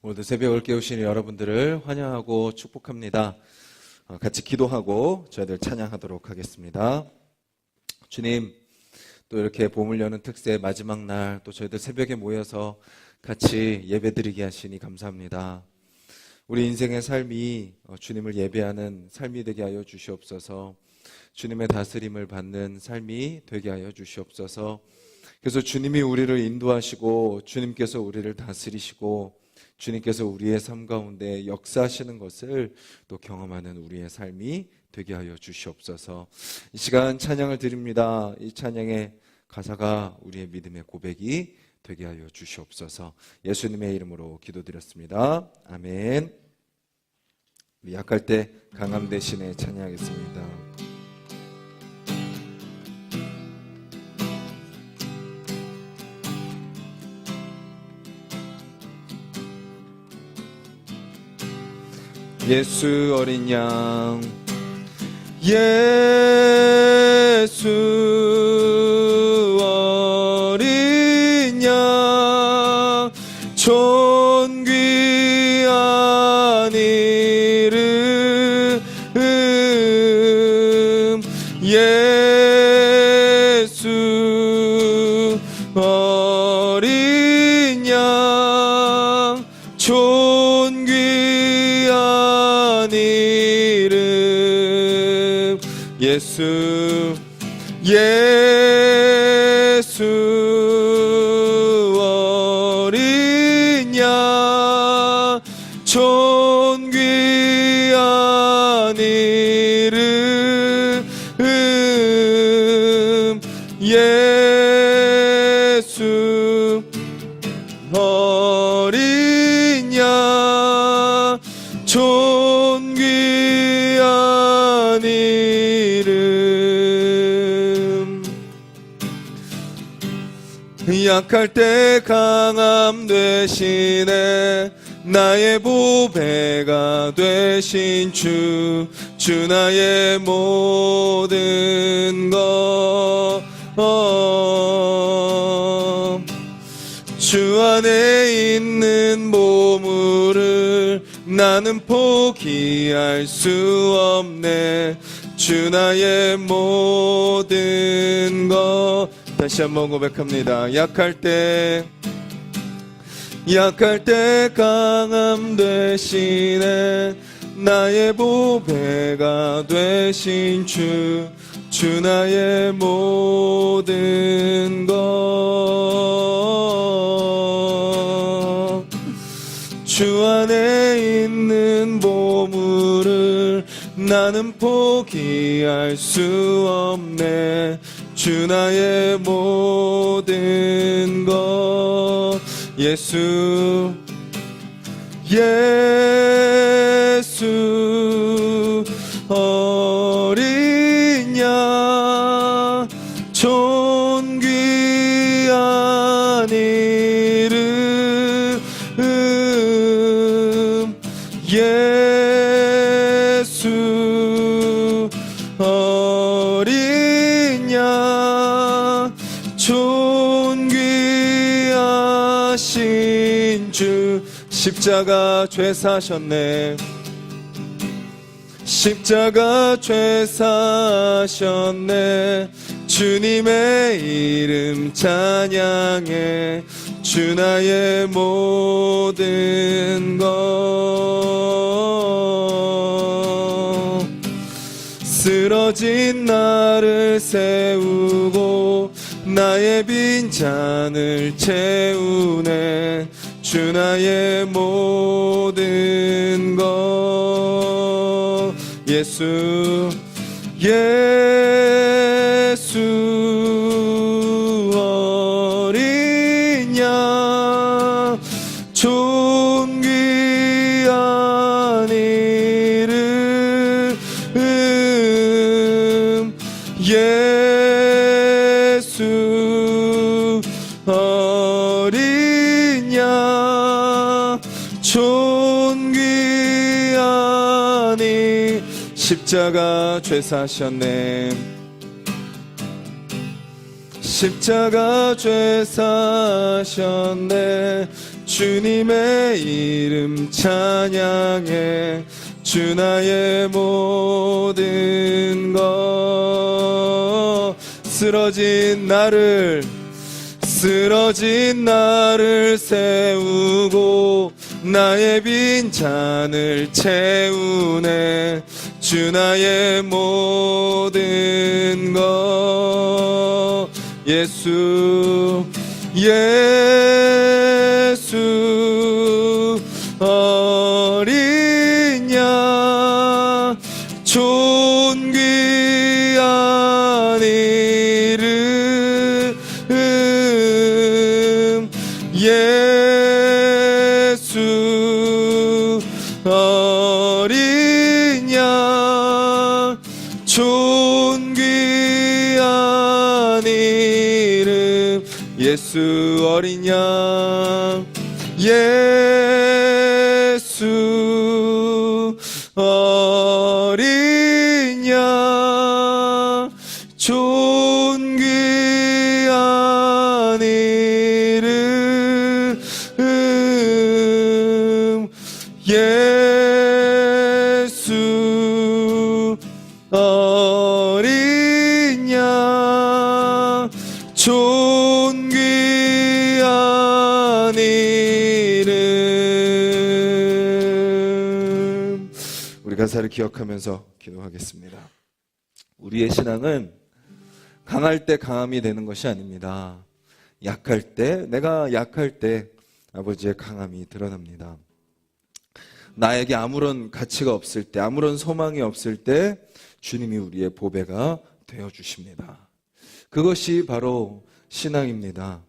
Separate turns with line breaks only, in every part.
오늘도 새벽을 깨우시는 여러분들을 환영하고 축복합니다. 같이 기도하고 저희들 찬양하도록 하겠습니다. 주님, 또 이렇게 봄을 여는 특세 마지막 날 또 저희들 새벽에 모여서 같이 예배드리게 하시니 감사합니다. 우리 인생의 삶이 주님을 예배하는 삶이 되게 하여 주시옵소서. 주님의 다스림을 받는 삶이 되게 하여 주시옵소서. 그래서 주님이 우리를 인도하시고 주님께서 우리를 다스리시고 주님께서 우리의 삶 가운데 역사하시는 것을 또 경험하는 우리의 삶이 되게 하여 주시옵소서. 이 시간 찬양을 드립니다. 이 찬양의 가사가 우리의 믿음의 고백이 되게 하여 주시옵소서. 예수님의 이름으로 기도드렸습니다. 아멘. 우리 약할 때 강함 대신에 찬양하겠습니다. 예수 어린 양, 예수 어린 양, 존귀한 이름, 예수 어린 양, 존귀한 이름, 예수, 예수 어린 양, 존귀한 이름, 예수 어린 양, 존귀한 이름. 약할 때 강함 되시네, 나의 보배가 되신 주, 주 나의 모든 것. 주 안에 있는 보물을 나는 포기할 수 없네, 주 나의 모든 것. 다시 한번 고백합니다. 약할 때 강함 되시네, 나의 보배가 되신 주, 주 나의 모든 것. 주 안에 있는 보물을 나는 포기할 수 없네, 주 나의 모든 것. 예수, 예수 어린 양, 존귀한 이름, 예수 어린 양, 존귀하신 주. 십자가 죄 사셨네, 십자가 죄 사셨네, 주님의 이름 찬양해, 주 나의 모든 것. 쓰러진 나를 세우고 나의 빈잔을 채우네, 주 나의 모든 것. 예수, 예수 어린 양, 존귀한 이름, 예수 어린 양, 존귀한 이. 십자가 죄 사셨네, 십자가 죄 사셨네, 주님의 이름 찬양해. 주 나의 모든 것. 쓰러진 나를 세우고 나의 빈 잔을 채우네. 주 나의 모든 것. 예수 어린 양 존귀한 이름. 예수 어린 양 존귀한 이름. 예수 어린 양. 예수 어린 양 존귀한 이름. 예수 어린 양 존귀한 이름. 우리 가사를 기억하면서 기도하겠습니다. 우리의 신앙은 강할 때 강함이 되는 것이 아닙니다. 내가 약할 때 아버지의 강함이 드러납니다. 나에게 아무런 가치가 없을 때, 아무런 소망이 없을 때 주님이 우리의 보배가 되어주십니다. 그것이 바로 신앙입니다.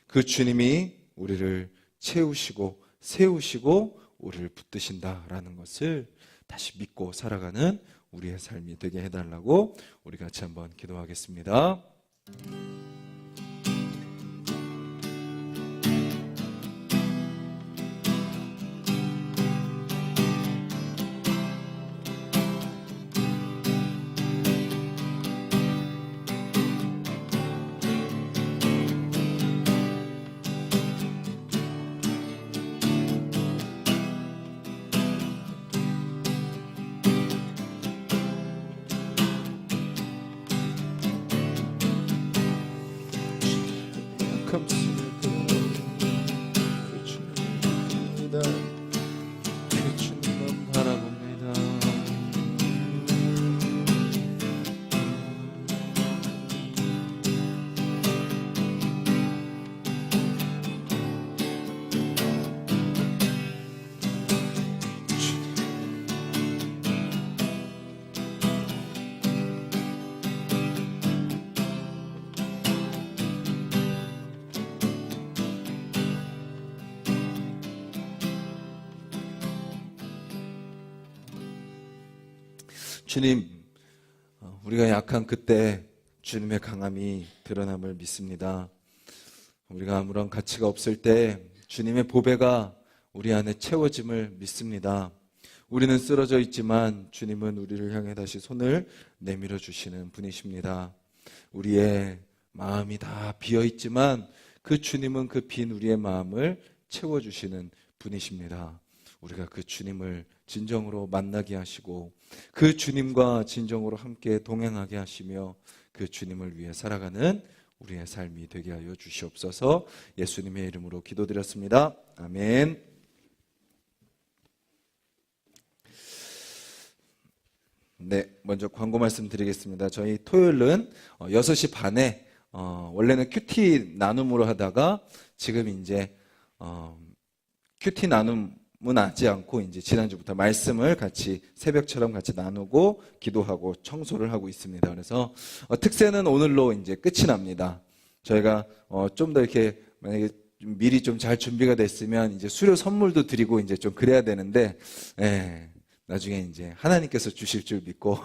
그 주님이 우리를 채우시고 세우시고 우리를 붙드신다라는 것을 다시 믿고 살아가는 우리의 삶이 되게 해달라고 우리 같이 한번 기도하겠습니다. 그 주님만 바라봅니다. 주님, 우리가 약한 그때 주님의 강함이 드러남을 믿습니다. 우리가 아무런 가치가 없을 때 주님의 보배가 우리 안에 채워짐을 믿습니다. 우리는 쓰러져 있지만 주님은 우리를 향해 다시 손을 내밀어 주시는 분이십니다. 우리의 마음이 다 비어 있지만 그 주님은 그 빈 우리의 마음을 채워주시는 분이십니다. 우리가 그 주님을 진정으로 만나게 하시고 그 주님과 진정으로 함께 동행하게 하시며 그 주님을 위해 살아가는 우리의 삶이 되게 하여 주시옵소서. 예수님의 이름으로 기도드렸습니다. 아멘. 네, 먼저 광고 말씀드리겠습니다. 저희 토요일은 6시 반에 원래는 큐티 나눔으로 하다가 지금 이제 큐티 나눔은 하지 않고 이제 지난주부터 말씀을 같이 새벽처럼 같이 나누고 기도하고 청소를 하고 있습니다. 그래서 특세는 오늘로 이제 끝이 납니다. 저희가 좀 더 이렇게 만약에 미리 좀 잘 준비가 됐으면 이제 수료 선물도 드리고 이제 좀 그래야 되는데, 나중에 이제 하나님께서 주실 줄 믿고,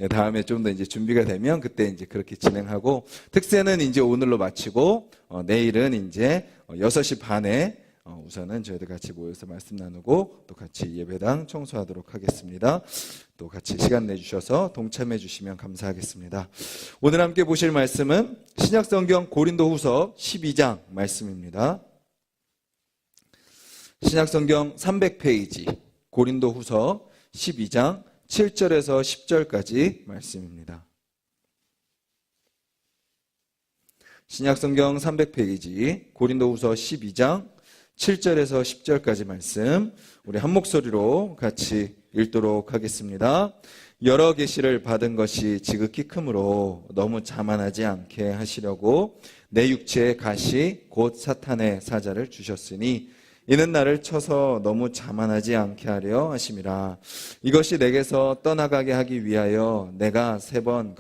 다음에 좀 더 이제 준비가 되면 그때 이제 그렇게 진행하고, 특세는 이제 오늘로 마치고, 내일은 이제 6시 반에 우선은 저희들 같이 모여서 말씀 나누고 또 같이 예배당 청소하도록 하겠습니다. 또 같이 시간 내주셔서 동참해 주시면 감사하겠습니다. 오늘 함께 보실 말씀은 신약성경 고린도후서 12장 말씀입니다. 신약성경 300페이지 고린도후서 12장 7절에서 10절까지 말씀입니다. 신약성경 300페이지 고린도후서 12장 7절에서 10절까지 말씀 우리 한 목소리로 같이 읽도록 하겠습니다. 여러 계시를 받은 것이 지극히 크므로 너무 자만하지 않게 하시려고 내 육체의 가시 곧 사탄의 사자를 주셨으니 이는 나를 쳐서 너무 자만하지 않게 하려 하심이라. 이것이 내게서 떠나가게 하기 위하여 내가 3번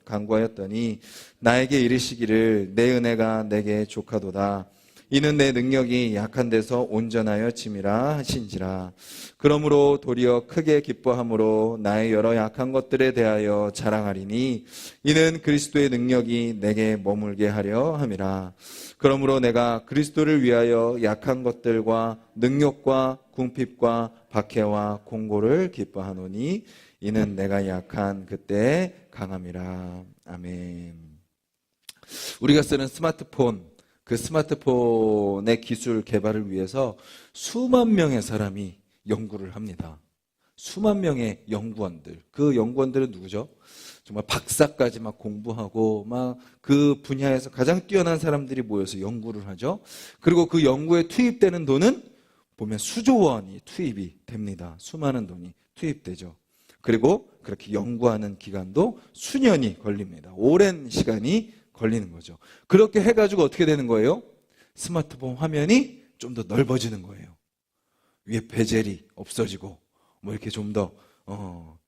간구하였더니 나에게 이르시기를 내 은혜가 내게 족하도다. 이는 내 능력이 약한 데서 온전하여 짐이라 하신지라. 그러므로 도리어 크게 기뻐함으로 나의 여러 약한 것들에 대하여 자랑하리니 이는 그리스도의 능력이 내게 머물게 하려 함이라. 그러므로 내가 그리스도를 위하여 약한 것들과 능력과 궁핍과 박해와 공고를 기뻐하노니 이는 내가 약한 그때에 강함이라. 아멘. 우리가 쓰는 스마트폰, 그 스마트폰의 기술 개발을 위해서 수만 명의 사람이 연구를 합니다. 수만 명의 연구원들. 그 연구원들은 누구죠? 정말 박사까지 막 공부하고 막 그 분야에서 가장 뛰어난 사람들이 모여서 연구를 하죠. 그리고 그 연구에 투입되는 돈은 보면 수조 원이 투입이 됩니다. 수많은 돈이 투입되죠. 그리고 그렇게 연구하는 기간도 수년이 걸립니다. 오랜 시간이 걸리는 거죠. 그렇게 해가지고 어떻게 되는 거예요? 스마트폰 화면이 좀 더 넓어지는 거예요. 위에 베젤이 없어지고 뭐 이렇게 좀 더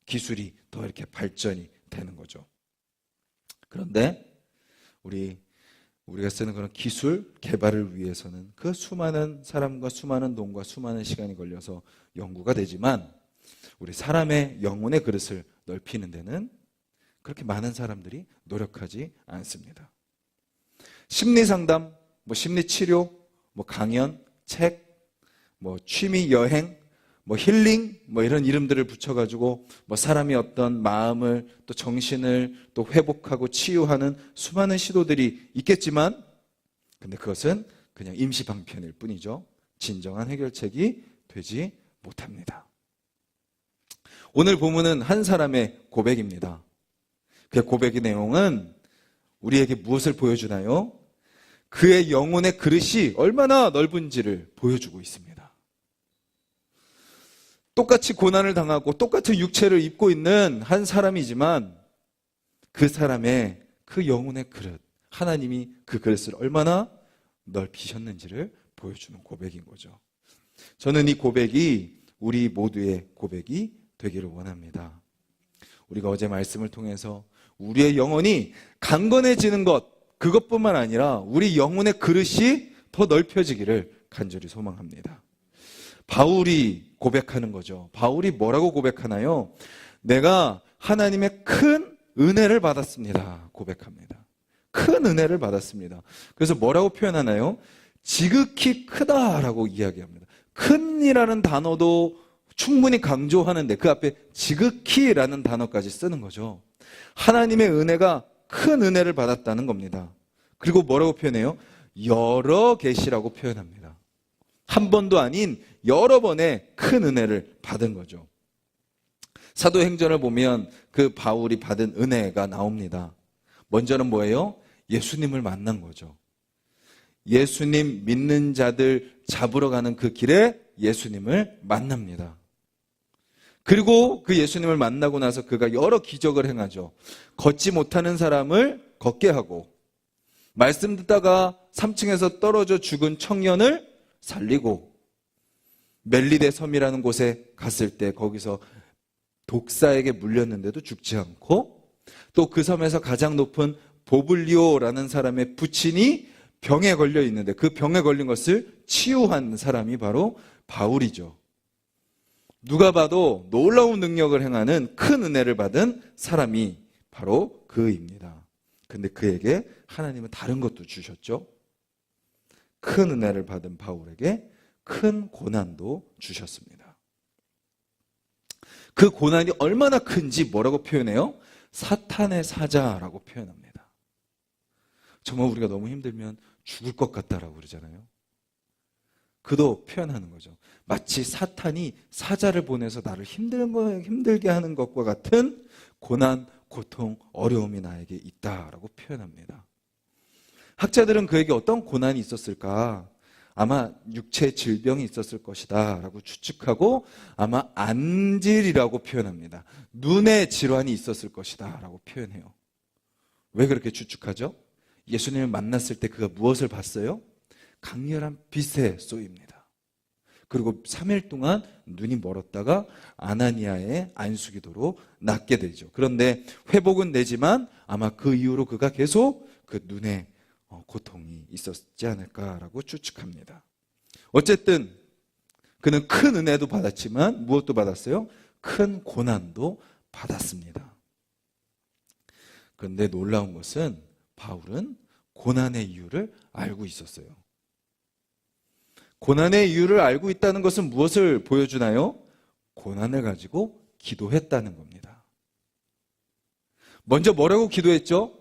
기술이 더 이렇게 발전이 되는 거죠. 그런데 우리가 쓰는 그런 기술 개발을 위해서는 그 수많은 사람과 수많은 돈과 수많은 시간이 걸려서 연구가 되지만 우리 사람의 영혼의 그릇을 넓히는 데는 그렇게 많은 사람들이 노력하지 않습니다. 심리상담, 심리치료, 강연, 책, 취미 여행, 힐링, 이런 이름들을 붙여가지고 사람이 어떤 마음을 또 정신을 또 회복하고 치유하는 수많은 시도들이 있겠지만 근데 그것은 그냥 임시 방편일 뿐이죠. 진정한 해결책이 되지 못합니다. 오늘 본문은 한 사람의 고백입니다. 그 고백의 내용은 우리에게 무엇을 보여주나요? 그의 영혼의 그릇이 얼마나 넓은지를 보여주고 있습니다. 똑같이 고난을 당하고 똑같은 육체를 입고 있는 한 사람이지만 그 사람의 그 영혼의 그릇, 하나님이 그 그릇을 얼마나 넓히셨는지를 보여주는 고백인 거죠. 저는 이 고백이 우리 모두의 고백이 되기를 원합니다. 우리가 어제 말씀을 통해서 우리의 영혼이 강건해지는 것, 그것뿐만 아니라 우리 영혼의 그릇이 더 넓혀지기를 간절히 소망합니다. 바울이 고백하는 거죠. 바울이 뭐라고 고백하나요? 내가 하나님의 큰 은혜를 받았습니다. 고백합니다. 큰 은혜를 받았습니다. 그래서 뭐라고 표현하나요? 지극히 크다라고 이야기합니다. 큰이라는 단어도 충분히 강조하는데 그 앞에 지극히라는 단어까지 쓰는 거죠. 하나님의 은혜가 큰 은혜를 받았다는 겁니다. 그리고 뭐라고 표현해요? 여러 계시라고 표현합니다. 한 번도 아닌 여러 번의 큰 은혜를 받은 거죠. 사도행전을 보면 그 바울이 받은 은혜가 나옵니다. 먼저는 뭐예요? 예수님을 만난 거죠. 예수님 믿는 자들 잡으러 가는 그 길에 예수님을 만납니다. 그리고 그 예수님을 만나고 나서 그가 여러 기적을 행하죠. 걷지 못하는 사람을 걷게 하고 말씀 듣다가 3층에서 떨어져 죽은 청년을 살리고 멜리데 섬이라는 곳에 갔을 때 거기서 독사에게 물렸는데도 죽지 않고 또 그 섬에서 가장 높은 보블리오라는 사람의 부친이 병에 걸려 있는데 그 병에 걸린 것을 치유한 사람이 바로 바울이죠. 누가 봐도 놀라운 능력을 행하는 큰 은혜를 받은 사람이 바로 그입니다. 근데 그에게 하나님은 다른 것도 주셨죠. 큰 은혜를 받은 바울에게 큰 고난도 주셨습니다. 그 고난이 얼마나 큰지 뭐라고 표현해요? 사탄의 사자라고 표현합니다. 정말 우리가 너무 힘들면 죽을 것 같다라고 그러잖아요. 그도 표현하는 거죠. 마치 사탄이 사자를 보내서 나를 힘들게 하는 것과 같은 고난, 고통, 어려움이 나에게 있다라고 표현합니다. 학자들은 그에게 어떤 고난이 있었을까? 아마 육체 질병이 있었을 것이다 라고 추측하고 아마 안질이라고 표현합니다. 눈의 질환이 있었을 것이다 라고 표현해요. 왜 그렇게 추측하죠? 예수님을 만났을 때 그가 무엇을 봤어요? 강렬한 빛에 쏘입니다. 그리고 3일 동안 눈이 멀었다가 아나니아의 안수기도로 낫게 되죠. 그런데 회복은 되지만 아마 그 이후로 그가 계속 그 눈에 고통이 있었지 않을까라고 추측합니다. 어쨌든 그는 큰 은혜도 받았지만 무엇도 받았어요? 큰 고난도 받았습니다. 그런데 놀라운 것은 바울은 고난의 이유를 알고 있었어요. 고난의 이유를 알고 있다는 것은 무엇을 보여주나요? 고난을 가지고 기도했다는 겁니다. 먼저 뭐라고 기도했죠?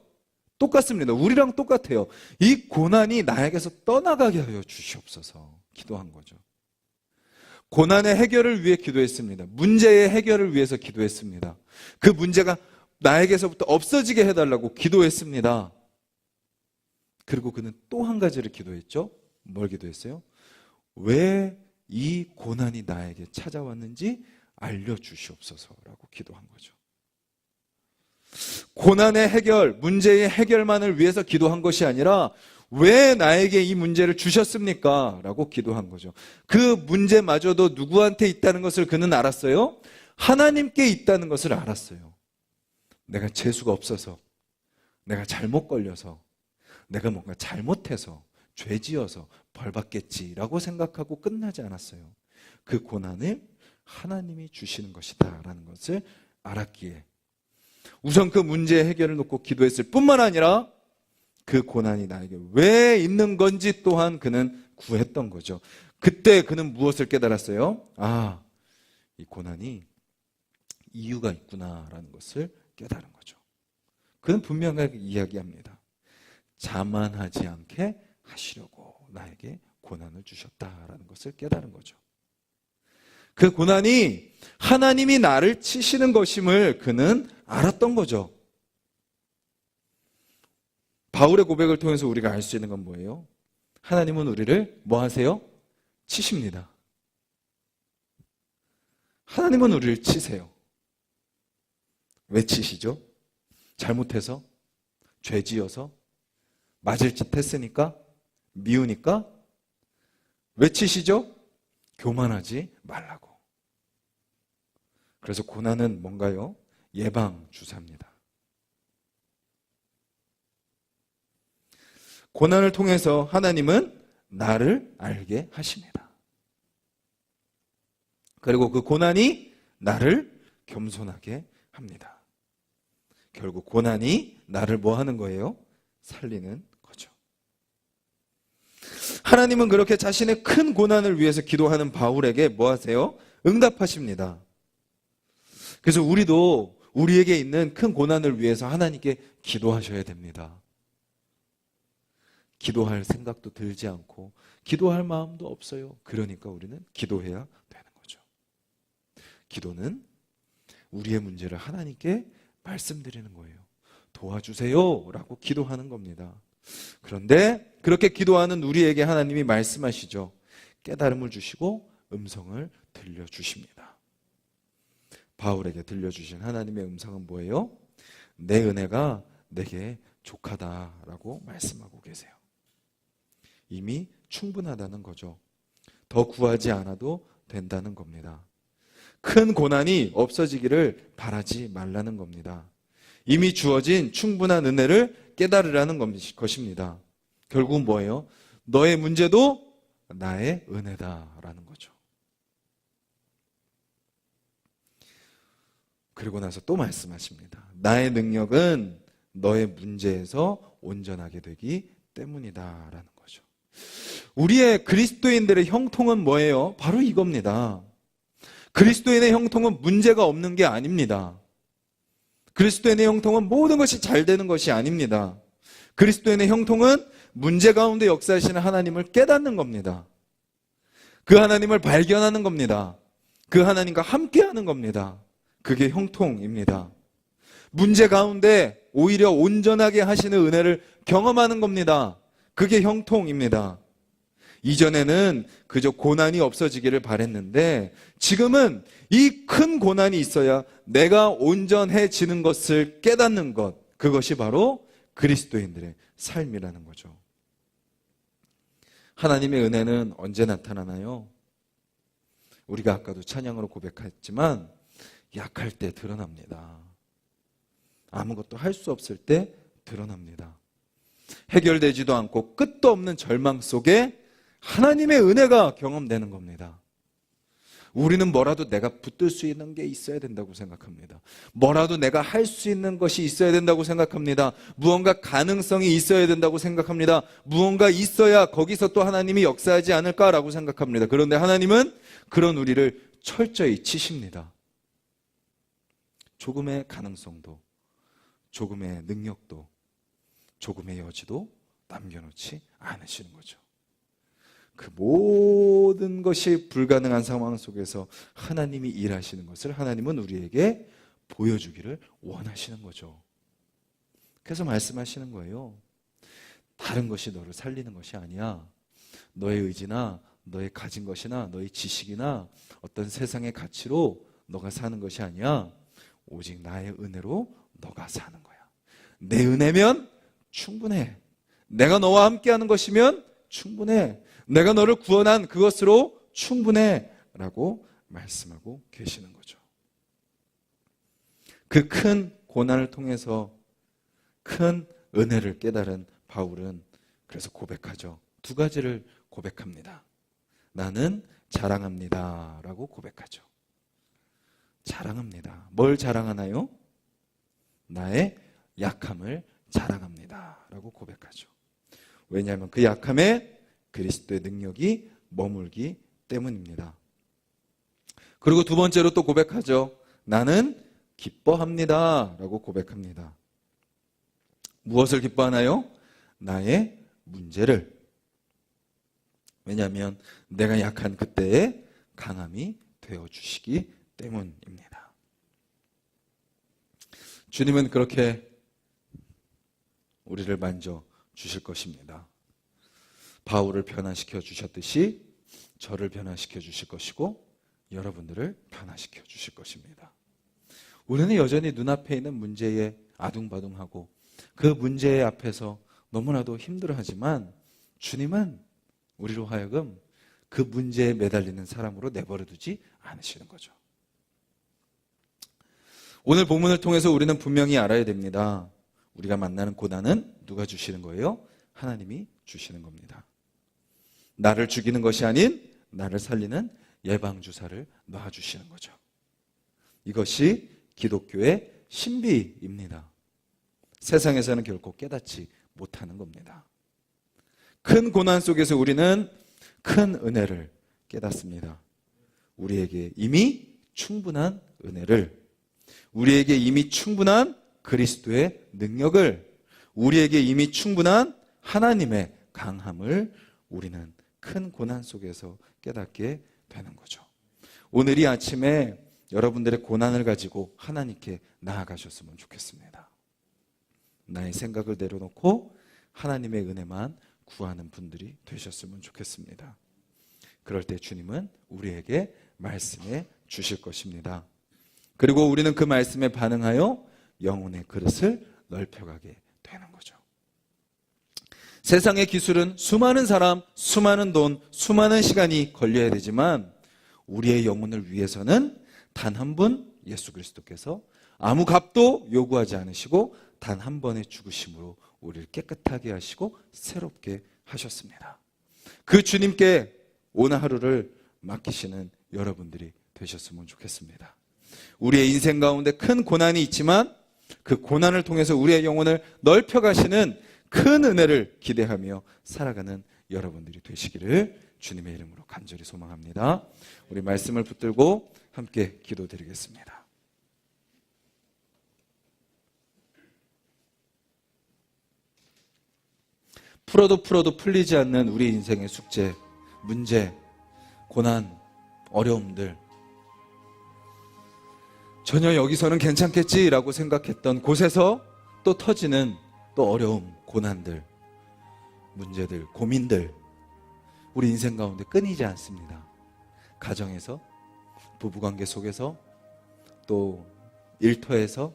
똑같습니다. 우리랑 똑같아요. 이 고난이 나에게서 떠나가게 하여 주시옵소서 기도한 거죠. 고난의 해결을 위해 기도했습니다. 문제의 해결을 위해서 기도했습니다. 그 문제가 나에게서부터 없어지게 해달라고 기도했습니다. 그리고 그는 또 한 가지를 기도했죠. 뭘 기도했어요? 왜 이 고난이 나에게 찾아왔는지 알려주시옵소서라고 기도한 거죠. 고난의 해결, 문제의 해결만을 위해서 기도한 것이 아니라 왜 나에게 이 문제를 주셨습니까? 라고 기도한 거죠. 그 문제마저도 누구한테 있다는 것을 그는 알았어요? 하나님께 있다는 것을 알았어요. 내가 재수가 없어서, 내가 잘못 걸려서, 내가 뭔가 잘못해서, 죄지어서 벌 받겠지라고 생각하고 끝나지 않았어요. 그 고난을 하나님이 주시는 것이다 라는 것을 알았기에 우선 그 문제의 해결을 놓고 기도했을 뿐만 아니라 그 고난이 나에게 왜 있는 건지 또한 그는 구했던 거죠. 그때 그는 무엇을 깨달았어요? 아, 이 고난이 이유가 있구나라는 것을 깨달은 거죠. 그는 분명하게 이야기합니다. 자만하지 않게 하시려고 나에게 고난을 주셨다라는 것을 깨달은 거죠. 그 고난이 하나님이 나를 치시는 것임을 그는 알았던 거죠. 바울의 고백을 통해서 우리가 알 수 있는 건 뭐예요? 하나님은 우리를 뭐 하세요? 치십니다. 하나님은 우리를 치세요. 왜 치시죠? 잘못해서? 죄지어서? 맞을 짓 했으니까? 미우니까? 왜 치시죠? 교만하지 말라고. 그래서 고난은 뭔가요? 예방 주사입니다. 고난을 통해서 하나님은 나를 알게 하십니다. 그리고 그 고난이 나를 겸손하게 합니다. 결국 고난이 나를 뭐 하는 거예요? 살리는 거죠. 하나님은 그렇게 자신의 큰 고난을 위해서 기도하는 바울에게 뭐 하세요? 응답하십니다. 그래서 우리도 우리에게 있는 큰 고난을 위해서 하나님께 기도하셔야 됩니다. 기도할 생각도 들지 않고 기도할 마음도 없어요. 그러니까 우리는 기도해야 되는 거죠. 기도는 우리의 문제를 하나님께 말씀드리는 거예요. 도와주세요 라고 기도하는 겁니다. 그런데 그렇게 기도하는 우리에게 하나님이 말씀하시죠. 깨달음을 주시고 음성을 들려주십니다. 바울에게 들려주신 하나님의 음성은 뭐예요? 내 은혜가 내게 족하다라고 말씀하고 계세요. 이미 충분하다는 거죠. 더 구하지 않아도 된다는 겁니다. 큰 고난이 없어지기를 바라지 말라는 겁니다. 이미 주어진 충분한 은혜를 깨달으라는 것입니다. 결국은 뭐예요? 너의 문제도 나의 은혜다라는 거죠. 그리고 나서 또 말씀하십니다. 나의 능력은 너의 문제에서 온전하게 되기 때문이다라는 거죠. 우리의 그리스도인들의 형통은 뭐예요? 바로 이겁니다. 그리스도인의 형통은 문제가 없는 게 아닙니다. 그리스도인의 형통은 모든 것이 잘 되는 것이 아닙니다. 그리스도인의 형통은 문제 가운데 역사하시는 하나님을 깨닫는 겁니다. 그 하나님을 발견하는 겁니다. 그 하나님과 함께하는 겁니다. 그게 형통입니다. 문제 가운데 오히려 온전하게 하시는 은혜를 경험하는 겁니다. 그게 형통입니다. 이전에는 그저 고난이 없어지기를 바랬는데 지금은 이 큰 고난이 있어야 내가 온전해지는 것을 깨닫는 것, 그것이 바로 그리스도인들의 삶이라는 거죠. 하나님의 은혜는 언제 나타나나요? 우리가 아까도 찬양으로 고백했지만 약할 때 드러납니다. 아무것도 할 수 없을 때 드러납니다. 해결되지도 않고 끝도 없는 절망 속에 하나님의 은혜가 경험되는 겁니다. 우리는 뭐라도 내가 붙들 수 있는 게 있어야 된다고 생각합니다. 뭐라도 내가 할 수 있는 것이 있어야 된다고 생각합니다. 무언가 가능성이 있어야 된다고 생각합니다. 무언가 있어야 거기서 또 하나님이 역사하지 않을까라고 생각합니다. 그런데 하나님은 그런 우리를 철저히 치십니다. 조금의 가능성도, 조금의 능력도, 조금의 여지도 남겨놓지 않으시는 거죠. 그 모든 것이 불가능한 상황 속에서 하나님이 일하시는 것을 하나님은 우리에게 보여주기를 원하시는 거죠. 그래서 말씀하시는 거예요. 다른 것이 너를 살리는 것이 아니야. 너의 의지나 너의 가진 것이나 너의 지식이나 어떤 세상의 가치로 너가 사는 것이 아니야. 오직 나의 은혜로 너가 사는 거야. 내 은혜면 충분해. 내가 너와 함께하는 것이면 충분해. 내가 너를 구원한 그것으로 충분해 라고 말씀하고 계시는 거죠. 그 큰 고난을 통해서 큰 은혜를 깨달은 바울은 그래서 고백하죠. 두 가지를 고백합니다. 나는 자랑합니다 라고 고백하죠. 자랑합니다. 뭘 자랑하나요? 나의 약함을 자랑합니다 라고 고백하죠. 왜냐하면 그 약함에 그리스도의 능력이 머물기 때문입니다. 그리고 두 번째로 또 고백하죠. 나는 기뻐합니다 라고 고백합니다. 무엇을 기뻐하나요? 나의 문제를. 왜냐하면 내가 약한 그때에 강함이 되어주시기 때문입니다. 주님은 그렇게 우리를 만져 주실 것입니다. 바울을 변화시켜 주셨듯이 저를 변화시켜 주실 것이고 여러분들을 변화시켜 주실 것입니다. 우리는 여전히 눈앞에 있는 문제에 아둥바둥하고 그 문제 앞에서 너무나도 힘들어하지만 주님은 우리로 하여금 그 문제에 매달리는 사람으로 내버려 두지 않으시는 거죠. 오늘 본문을 통해서 우리는 분명히 알아야 됩니다. 우리가 만나는 고난은 누가 주시는 거예요? 하나님이 주시는 겁니다. 나를 죽이는 것이 아닌 나를 살리는 예방주사를 놔주시는 거죠. 이것이 기독교의 신비입니다. 세상에서는 결코 깨닫지 못하는 겁니다. 큰 고난 속에서 우리는 큰 은혜를 깨닫습니다. 우리에게 이미 충분한 은혜를, 우리에게 이미 충분한 그리스도의 능력을, 우리에게 이미 충분한 하나님의 강함을 우리는 큰 고난 속에서 깨닫게 되는 거죠. 오늘 이 아침에 여러분들의 고난을 가지고 하나님께 나아가셨으면 좋겠습니다. 나의 생각을 내려놓고 하나님의 은혜만 구하는 분들이 되셨으면 좋겠습니다. 그럴 때 주님은 우리에게 말씀해 주실 것입니다. 그리고 우리는 그 말씀에 반응하여 영혼의 그릇을 넓혀가게 되는 거죠. 세상의 기술은 수많은 사람, 수많은 돈, 수많은 시간이 걸려야 되지만 우리의 영혼을 위해서는 단 한 분 예수 그리스도께서 아무 값도 요구하지 않으시고 단 한 번의 죽으심으로 우리를 깨끗하게 하시고 새롭게 하셨습니다. 그 주님께 오늘 하루를 맡기시는 여러분들이 되셨으면 좋겠습니다. 우리의 인생 가운데 큰 고난이 있지만 그 고난을 통해서 우리의 영혼을 넓혀가시는 큰 은혜를 기대하며 살아가는 여러분들이 되시기를 주님의 이름으로 간절히 소망합니다. 우리 말씀을 붙들고 함께 기도드리겠습니다. 풀어도 풀리지 않는 우리 인생의 숙제, 문제, 고난, 어려움들, 전혀 여기서는 괜찮겠지라고 생각했던 곳에서 또 터지는 또 어려움, 고난들, 문제들, 고민들, 우리 인생 가운데 끊이지 않습니다. 가정에서, 부부관계 속에서, 또 일터에서,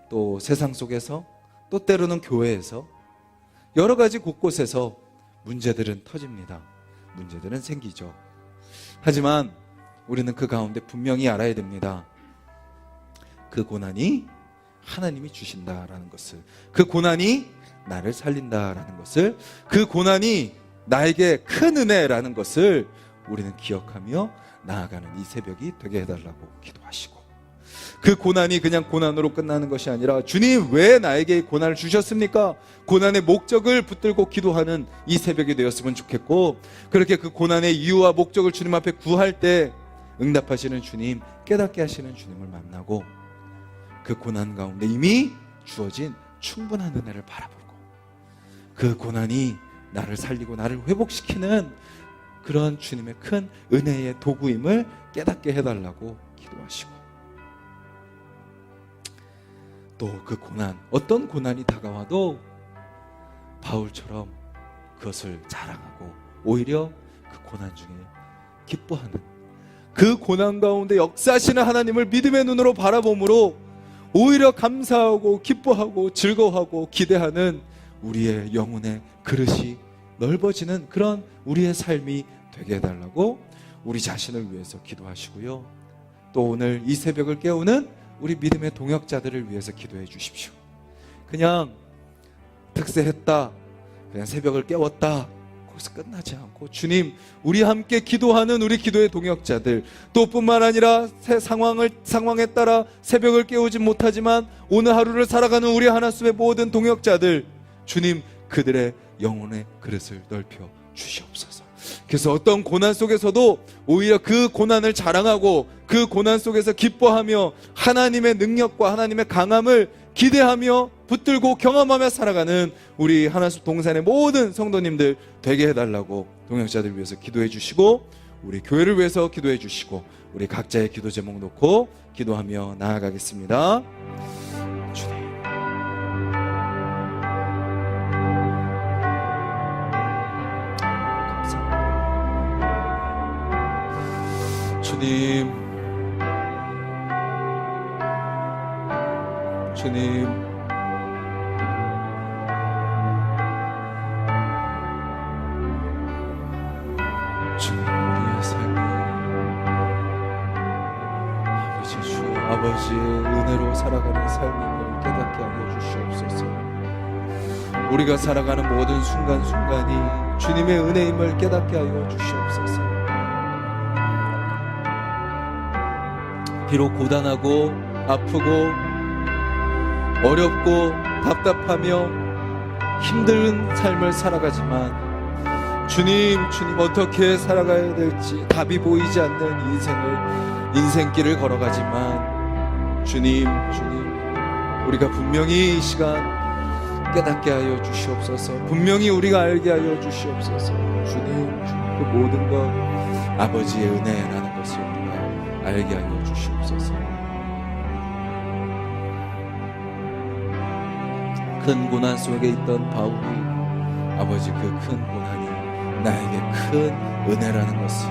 또 세상 속에서, 또 때로는 교회에서, 여러 가지 곳곳에서 문제들은 터집니다. 문제들은 생기죠. 하지만 우리는 그 가운데 분명히 알아야 됩니다. 그 고난이 하나님이 주신다라는 것을, 그 고난이 나를 살린다라는 것을, 그 고난이 나에게 큰 은혜라는 것을 우리는 기억하며 나아가는 이 새벽이 되게 해달라고 기도하시고, 그 고난이 그냥 고난으로 끝나는 것이 아니라 주님 왜 나에게 이 고난을 주셨습니까? 고난의 목적을 붙들고 기도하는 이 새벽이 되었으면 좋겠고, 그렇게 그 고난의 이유와 목적을 주님 앞에 구할 때 응답하시는 주님, 깨닫게 하시는 주님을 만나고 그 고난 가운데 이미 주어진 충분한 은혜를 바라보고, 그 고난이 나를 살리고 나를 회복시키는 그런 주님의 큰 은혜의 도구임을 깨닫게 해달라고 기도하시고, 또 그 고난, 어떤 고난이 다가와도 바울처럼 그것을 자랑하고 오히려 그 고난 중에 기뻐하는, 그 고난 가운데 역사하시는 하나님을 믿음의 눈으로 바라봄으로 오히려 감사하고 기뻐하고 즐거워하고 기대하는 우리의 영혼의 그릇이 넓어지는 그런 우리의 삶이 되게 해달라고 우리 자신을 위해서 기도하시고요. 또 오늘 이 새벽을 깨우는 우리 믿음의 동역자들을 위해서 기도해 주십시오. 그냥 특세했다, 그냥 새벽을 깨웠다, 거기서 끝나지 않고 주님, 우리 함께 기도하는 우리 기도의 동역자들, 또 뿐만 아니라 상황에 따라 새벽을 깨우지 못하지만 오늘 하루를 살아가는 우리 하나님의 모든 동역자들, 주님 그들의 영혼의 그릇을 넓혀 주시옵소서. 그래서 어떤 고난 속에서도 오히려 그 고난을 자랑하고 그 고난 속에서 기뻐하며 하나님의 능력과 하나님의 강함을 기대하며 붙들고 경험하며 살아가는 우리 하나님 동산의 모든 성도님들 되게 해달라고 동역자들 위해서 기도해 주시고, 우리 교회를 위해서 기도해 주시고, 우리 각자의 기도 제목 놓고 기도하며 나아가겠습니다. 주님, 주님, 우리의 삶이 아버지의 은혜로 살아가는 삶임을 깨닫게 하여 주시옵소서. 우리가 살아가는 모든 순간순간이 주님의 은혜임을 깨닫게 하여 주시옵소서. 비록 고단하고 아프고 어렵고 답답하며 힘든 삶을 살아가지만 주님 어떻게 살아가야 될지 답이 보이지 않는 인생길을 걸어가지만 주님 우리가 분명히 이 시간 깨닫게 하여 주시옵소서. 분명히 우리가 알게 하여 주시옵소서. 주님 그 모든 것 아버지의 은혜라는 것을 우리가 알게 하여 주시옵소서. 큰 고난 속에 있던 바울이 아버지 그 큰 고난이 나에게 큰 은혜라는 것을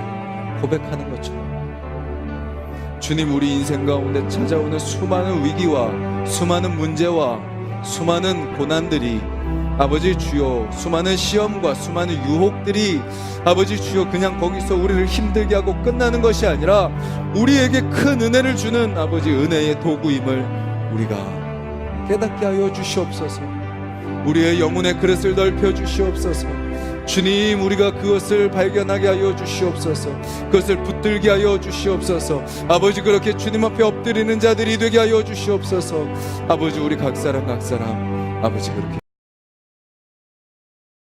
고백하는 것처럼 주님, 우리 인생 가운데 찾아오는 수많은 위기와 수많은 문제와 수많은 고난들이 아버지 주여, 수많은 시험과 수많은 유혹들이 아버지 주여 그냥 거기서 우리를 힘들게 하고 끝나는 것이 아니라 우리에게 큰 은혜를 주는 아버지 은혜의 도구임을 우리가 깨닫게 하여 주시옵소서. 우리의 영혼의 그릇을 넓혀 주시옵소서. 주님, 우리가 그것을 발견하게 하여 주시옵소서. 그것을 붙들게 하여 주시옵소서. 아버지, 그렇게 주님 앞에 엎드리는 자들이 되게 하여 주시옵소서. 아버지, 우리 각 사람 아버지 그렇게